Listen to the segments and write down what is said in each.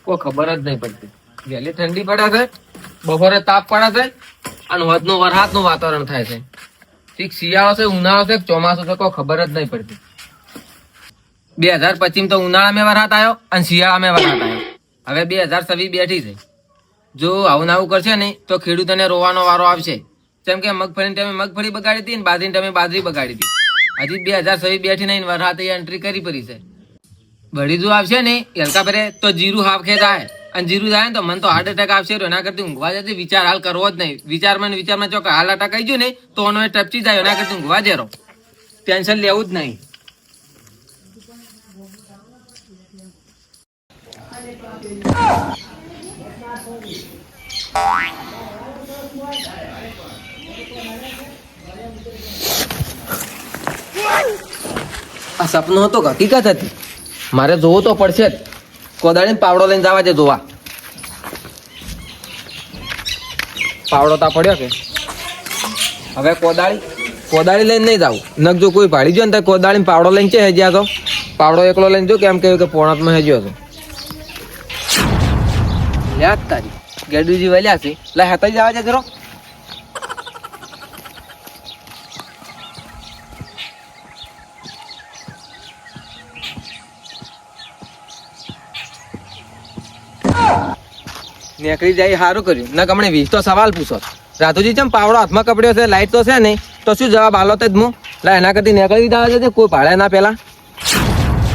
કોઈ ખબર જ નહીં પડતી. વહેલી ઠંડી પડે છે, બપોરે તાપ પડે છે અને હોજનું વરસાદનું વાતાવરણ થાય છે. ઠીક શિયાળો છે, ઉનાળો છે, ચોમાસું છે, કોઈ ખબર જ નહીં પડતી. 2025 તો ઉનાળામાં વરસાદ આવ્યો અને શિયાળામાં વરસાદ આવ્યો. હવે 2026 બેઠી છે. જો આવું આવું કરશે ને તો ખેડૂતોને રોવાનો વારો આવશે. જેમ કે મગફળીની ટાઈમે મગફળી બગાડી હતી ને બાજરીની ટાઈમે બાજરી બગાડી હતી. હજી 2026 બેઠી નહીં, વરસાદ એન્ટ્રી કરી પડી છે. બળી જો આવશે ને હલકા પરે તો જીરું હાફખે જાય અને જીરું જાય ને તો મને તો હાર્ટ એટેક આવશે. એના કરતી ઊંઘવા જતી વિચાર હાલ કરવો જ નહીં. વિચારમાં ચોક હાલ અટક આવી ગયું ને તો એનો ટપચી જાય. એના કરતી ઊંઘવા જરો, ટેન્શન લેવું જ નહીં. આ સપનું હતું કે હકીકત હતી? મારે જોવું તો પડશે જ. કોદાળીને પાવડો લઈને જવા છે જોવા. પાવડો તા પડ્યો કે હવે કોદાળી લઈને નહીં જાવું. નક જો કોઈ ભાડી ગયો ને તો કોદાળીને પાવડો લઈને છે હેજ્યા તો પાવડો એકલો લઈને જો કેમ કહ્યું કે પોણાતમાં હેજ્યો હતો. યાદ તારી ગેડુજી વલ્યા છે લે હતા જવા છે જરો. નીકળી જાય સારું કર્યું. ન ગમણે 20 તો સવાલ પૂછો. રાધુજી ચમ પાવડો હાથમાં કપડ્યો છે, લાઈટ તો છે નહીં, તો શું જવાબ આલો તે જ હું લા એના કરતી નીકળી જવા છે. કોઈ ભાડે ના પેલા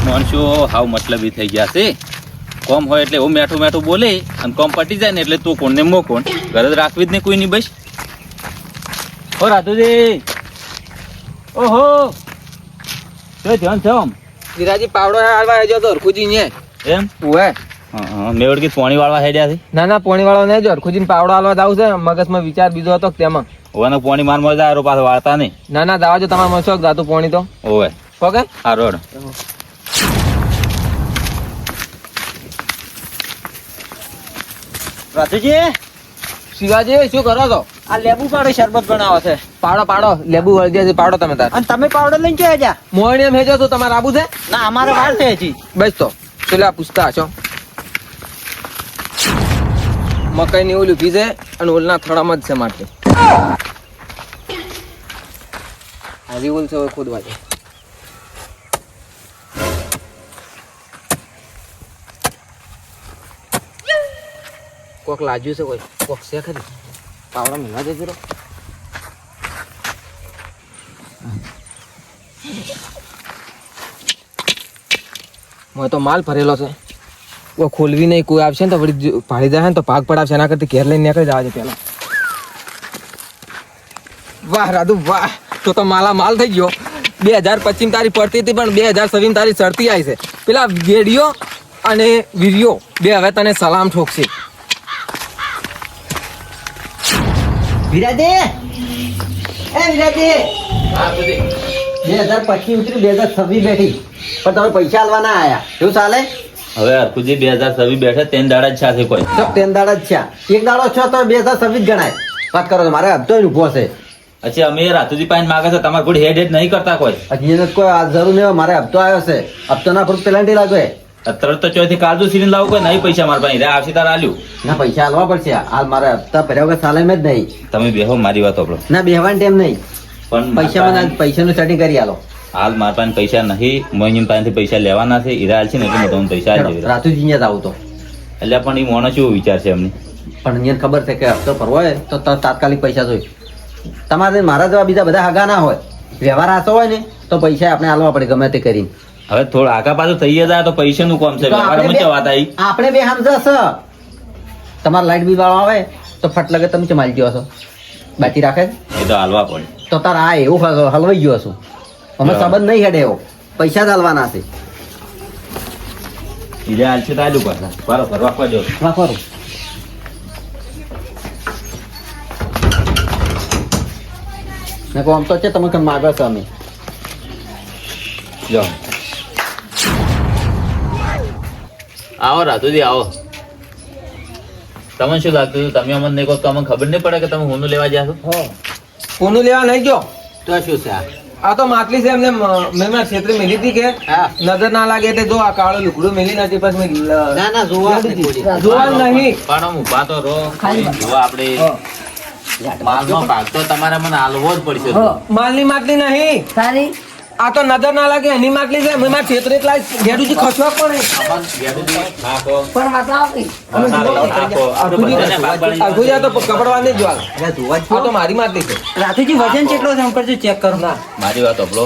માણસો હાવ મતલબી થઈ ગયા છે. કોમ હોય એટલે એવું મેઠું મેઠું બોલે અને કોમ પટી જાય ને એટલે તું કોણ ને મો કોણ. ઘરે રાખવી જ નહીં કોઈ નહીં. બસ ઓ રાધુજી, ઓહો તો ધ્યાન છે આમ. વિરાજી પાવડો હાલવા હેજો તો હરખુજી ને એમ ઓએ મેવડ કે પાણી વાળવા હેડ્યા છે. ના ના પોણી વાળો નહીં, જો હરખુજી પાવડો હાલવા જાવ છે. મગજમાં વિચાર બીજો હતો કે તેમાં ઓને પાણી માર મજા આવે પાછો વાળતા નહીં. ના ના દાવા જો તમારે મળશો જાતું પોણી તો ઓવે ઓકે આ રોડ. રાધુજી, શિવાજી શું કરો છો? આ લેબુ પાડો શરબત બનાવો છે. પાડો લેબુ વળદ્યા છે. પાડો તમે તાર અને તમે પાવડર લઈને ક્યાં જા? મોહણી એમ હેજો છો. તમારે આબુ છે? ના અમારે વાર છે હજી. બસ તો પેલા પૂછતા છો. મકાઈ ની ઓલી ઉભી છે અને ઓલના થડામાં જ છે માટે હાજી ઓલ છે ખોદવા છે. કોક લાજ્યું છે, કોઈ કોક છે ખરી. પાવડા મિલવા દે જરો. મેં તો માલ ભરેલો છે. કોઈ ખોલવી નહીં. કોઈ આવશે ને તો વળી ભાડી જાય ને તો ભાગ પડાવશે. એના કરતી ઘેર લઈને નીકળી જવા છે પેલા. વાહ રાધુ વાહ, તો માલા માલ થઈ ગયો. 2025 તારી પડતી હતી પણ 2026 તારી ચડતી આવી છે. પેલા વેડિયો અને વીડિયો બે હવે તને સલામ ઠોકશે. વિરાજે, એ વિરાજે, 2025 ઉતરી 2026 બેઠી પણ તમે પૈસા આલવા ના આયા. શું ચાલે? હવે હરખુજી 2026 બેઠે 3 દાડા જ સાથે કોઈ તો 3 દાડા જ છે. એક દાડો છો તો 2026 ગણાય. વાત કરો છો મારે હપ્તો ઉભો છે. અચ્છા અમે રાતુજી પાઈને માગે છે. તમારે કોઈ હેડ નહીં કરતા કોઈ. હજી એને કોઈ આ જરૂર નહીં. મારે હપ્તો આવ્યો છે. હપ્તો ના ફૂટ પેલાન્ટી લાગે. અત્યારે તો ચોથી કાળજુ સીરીને લાવું કોઈ નહીં. પૈસા મારા પાસે આવશે તાર આલ્યું. ના પૈસા આલવા પડશે. હાલ મારે હપ્તા ભર્યા વગર ચાલે એમ જ નહીં. તમે બેહો મારી વાત આપણો. ના બેહવાની ટાઈમ નહીં. પણ પૈસાનું સેટિંગ કરી આલો. હાલ મારા પાસે પૈસા નહીં. મોહિની પાસેથી પૈસા લેવાના છે. હીરા હાલ છે ને એટલે હું તમને પૈસા આપી દઉં. રાતુજી અહીંયા જ આવું તો એટલે પણ એ મોણો શું વિચાર છે એમની. પણ અહીંયા ખબર છે કે હપ્તો ભરવો હોય તો તાત્કાલિક પૈસા જોઈએ. તમારે મારા જેવા બીજા બધા હગા ના હોય, વ્યવહાર આતો હોય ને તો પૈસા આપણે આલવા પડે ગમે તે કરીને. હવે થોડું આગા પાછું થઈ જાય તો પૈસાનું કોમ છે. વ્યવહારમાં શું વાત આવી? આપણે બે સમજશ. તમારે લાઈટ બિલ વાળો આવે તો ફટ લગે તમે ચમાલી ગયો છો. બાકી રાખે એ તો હાલવા પડે. તો તારે આ એવું હલવાઈ ગયો છું. અમે સંબંધ નહીં હેડે એવો. પૈસા જ હાલવાના છે. હીરા હાલ છે તો આલ્યું પાછા. બરાબર રાખવા જો. વાપરો. આમ તો છે તમે કઈ માગો છો અમે જો આવો રાતુજી આવો. તમને શું લાગતું તમે અમને નહીં કહો તો અમને ખબર નહીં પડે કે તમે હોનું લેવા ગયા છો? કોનું લેવા નહીં ગયો તો શું છે આ? આ તો માટલી છે એમને મેં મારા ક્ષેત્રે મેલી હતી કે હા. નજર ના લાગે એટલે જો આ કાળો લુગડું મેલી નથી પછી મેં ના ના જોવા જ નહીં. જોવા નહીં પણ આમ ઊભા તો રહો જો આપણે માલનો ભાગ તો તમારે મને હાલવો જ પડશે માલની માટલી નહીં સારી આ તો નજર ના લાગે એની માટલી છે મેં મારા ક્ષેત્રે એટલા ઘેરુજી ખસવા પડે પણ બતાવો અરખુજી આ તો કપડવાની જ વાત એટલે જોવા જ આ તો મારી માટલી છે રાતુજી વજન કેટલો છે એમ કરજો ચેક કરો ના મારી વાત સાંભળો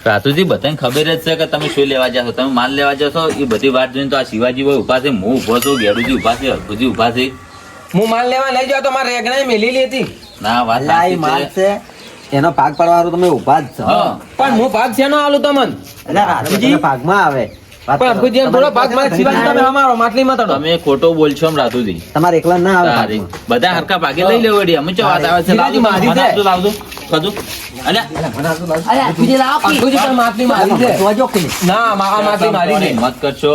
રાતુજી બધાને ખબર જ છે કે તમે શું લેવા જશો તમે માલ લેવા જશો એ બધી વાત જોઈને તો આ શિવાજી ભાઈ ઉભા છે હું ઉભો છું ગેડુજી ઉભા છે હરખુજી ઉભા છે હું માલ લેવા લઈ જાવ તો મારે રેગણાએ મેલેલી હતી ના વાત એટલે આ માલ સાચી છે છે એનો ભાગ પાડવાનો તમે ઉભા જ છો હા પણ હું ભાગ છે નો આલું તમને એટલે રાતુજી ભાગમાં આવે વાત પણ કરો. અરખુજી એમ થોડો ભાગ મારે શિવાજી તમે અમારો માટલીમાં તડો તમે ખોટો બોલશો એમ રાતુજી તમારે એકલા ના આવે તારી. ભાગમાં. બધા હરખા ભાગે લઈ લેવો વળી. અમે ચો વાત આવે છે શિવાજી મારી છે. લાવજો ખાધું અલ્યા અરે અરખુજી લાવો કી. અરખુજી પણ માટલી મારી છે જોજો કે નહીં. ના આ માટલી મારી છે મત કરશો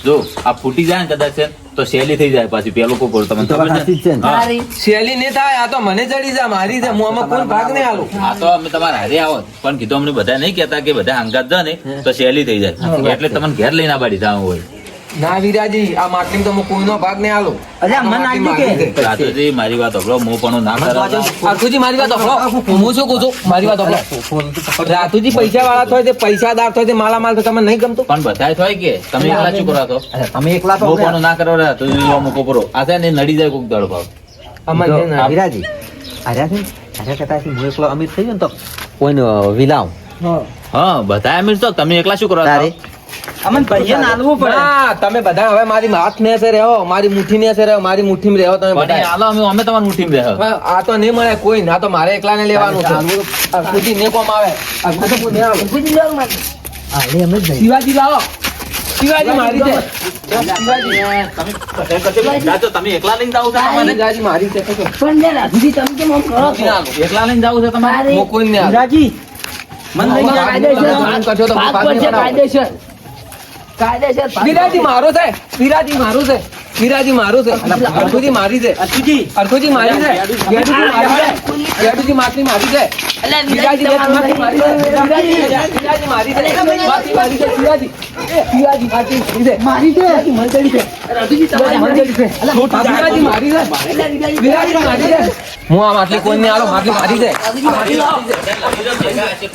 જો આ ફૂટી જાય ને કદાચ છે ને તો શેલી થઈ જાય પાછી પેલું કોકોર તમને તો ખબર સાચી જ છે છે ને. હા. સારી શેલી નહીં થાય આ તો મને ચડી જાય મારી છે હું આમાં કોઈ ભાગ નહીં આલું આ તો અમે તમારા હારે આવો પણ કીધું અમને બધા નહીં કહેતા કે બધા હંગાત જાય ને તો શેલી થઈ જાય એટલે તમને ઘેર લઈને આબાડી જવું હોય ના વિરાજી આ માટલી તો હું કોઈનો ભાગ નહીં આલું અરે આ મન આવી કે રાતુજી મારી વાત સાંભળો હું પણ ના કરાવતા. અરખુજી મારી વાત સાંભળો હું શું કહું છું મારી વાત સાંભળો રાતુજી પૈસા વાળા થાય છે પૈસાદાર થાય છે માલામાલ તો તમને નહીં ગમતું પણ બધાય થોય કે તમે એકલા શું કરો છો અરે તમે એકલા તો હું પણ ના કરો રાતુજી મૂકો પરો આ છે ને નડી જાય કોક દળ ભાવ અમારે જો, નહીં ના. વિરાજી આર્યા છે આર્યા કરતા હું એકલો અમીર થઈ ગયો ને તો કોઈને વિલાવ હા બધા અમીર છો તમે એકલા શું કરો છો? તારે અમન પૈસા નાલવું ના તમે બધા હવે મારી હાથ ને છે રહો મારી મુઠ્ઠી ને છે રહો મારી મુઠ્ઠીમાં રહો તમે પણ એ બધા હાલો અમે તમારી મુઠ્ઠીમાં રહો. હવે આ તો નહીં મળે કોઈ ના તો મારે એકલા ને લેવાનું છે અરખુજી ને કોમ આવે અરખુજી કોઈ નહીં આવે. અરખુજી લેવું મારે. આલે એમ જ નહીં શિવાજી લાવો શિવાજી મારી છે તમે એકલા લઈને જાઓ છો તમારે? શિવાજી મારી છે તો પણ લે રાધુજી તમે કેમ આમ કરો છો? એકલા લઈને જાઓ છો તમારે? સારી. હું કોઈ નહીં આવે. વિરાજી મન લઈ ભાગ જા. કરશો તો ભાગ ભાગ નહીં પડશે પડાવો. કાયદેસર કાયદેસર ભાગ વિરાજી મારો છે વિરાજી મારું છે વિરાજી મારું છે અરખુજી મારી છે અરખુજી મારી છે ગેડુજી મારી છે ગેડુજી માટલી મારી છે અલા, વિરાજી વિરાજી મારી છે વિરાજી મારી છે માટલી મારી છે શિવાજી શિવાજી માટલી મારી છે મારી છે મંદડી છે રાધુજી તમારી મંદડી છે વિરાજી મારી છે અલા, વિરાજી વિરાજી મારી છે હું આ માટલી કોઈ નહીં આલો માટલી મારી છે રાધુજી મારી લાવો.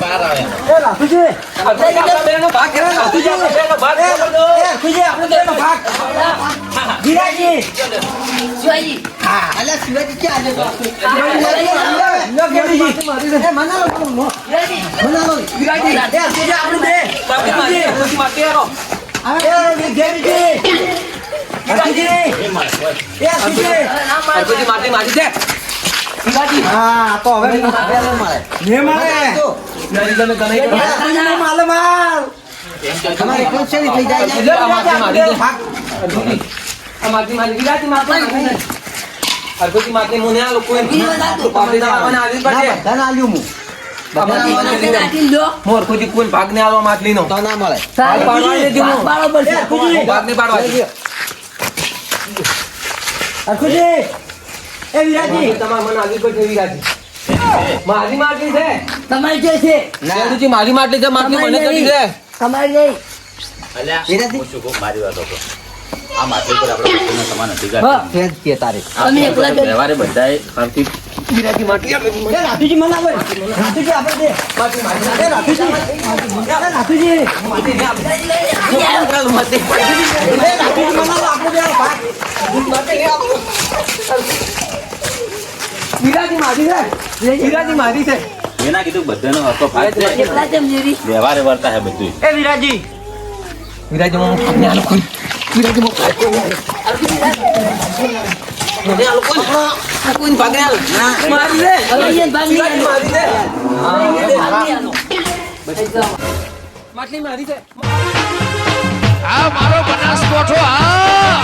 પાર આવે. એ રાતુજી અરખુજી આપણા બેનો ભાગ કરે અરખુજી આપણા બેનો ભાગ કરે. એ ખુજી આપણે બેનો ભાગ વિરાજી શિવાજી અલ્યા શિવાજી ક્યાં આજે વિરાજી, લો ગેડીજી એ મનાલો વિરાજી મનાલો વિરાજી એ ખુજી આપણે બે માટલી મારી છે અરખુજી માટલી આલો. એ ગેડીજી રાતુજી એ ખુજી અરે ના મારે. અરખુજી માટલી મારી છે શિવાજી હા તો હવે મારે ને મારે તો વિરાજી તમે કને કરો. રાતુજી માલ માલ તમારે એકલો છે ને થઈ જાય આ માટલી મારી છે અરખુજી આ માટલી મારી વિરાજી માટલી મારી છે અરખુજી માટલી મુને આલો કોઈ પાપડી નાખવાને આવી પડશે બધાને આલ્યું હું રાધુજી મને નાખી લો. મોર કોઈ કોઈ ભાગ ને આલો માટલી નો તો ના મળે સારી. પાડવા દેજો. ભાગ બરાબર છે. અરખુજી. ભાગ ને પાડવા દેજો. અરખુજી એ વિરાજી તમારા મને આવી પડશે વિરાજી મારી માટલી છે તમારી જે છે ગેડુજી મારી માટલી છે માટલી મને ચડી છે તમારી નહીં. અલ્યા, વિરાજી. હું શું કહું, મારી વાત સાંભળો. આ માટલી પર આપણે બધાને સમાન અધિકાર હા. છે. ફેજ કે તારે તમે એકલા જ- વ્યવહારે બધાએ હરખી વિરાજી માટલી એ રાતુજી મને આવે રાતુજી આપણે દે માટલી મારી એ રાતુજી એ રાતુજી એ રાતુજી મને આપણે બે ભાગ વિરાજી મારી છે વિરાજી મારી છે એના કીધું બધાનો હક્કો ભાગ છે. એકલા જ એમ જેરી. વ્યવહારે વર્તા હે બધું. એ વિરાજી વિરાજી હું ભાગ ને આલો કોઈ વિરાજી હું ભાગ ને આલો કોઈ કોઈ ભાગ ને આલો મારી છે અલા, એ ભાગ નહીં વિરાજી આલો. મારી છે ભાગ નહીં આલો. માટલી મારી છે આ મારો બનાસકોઠો આ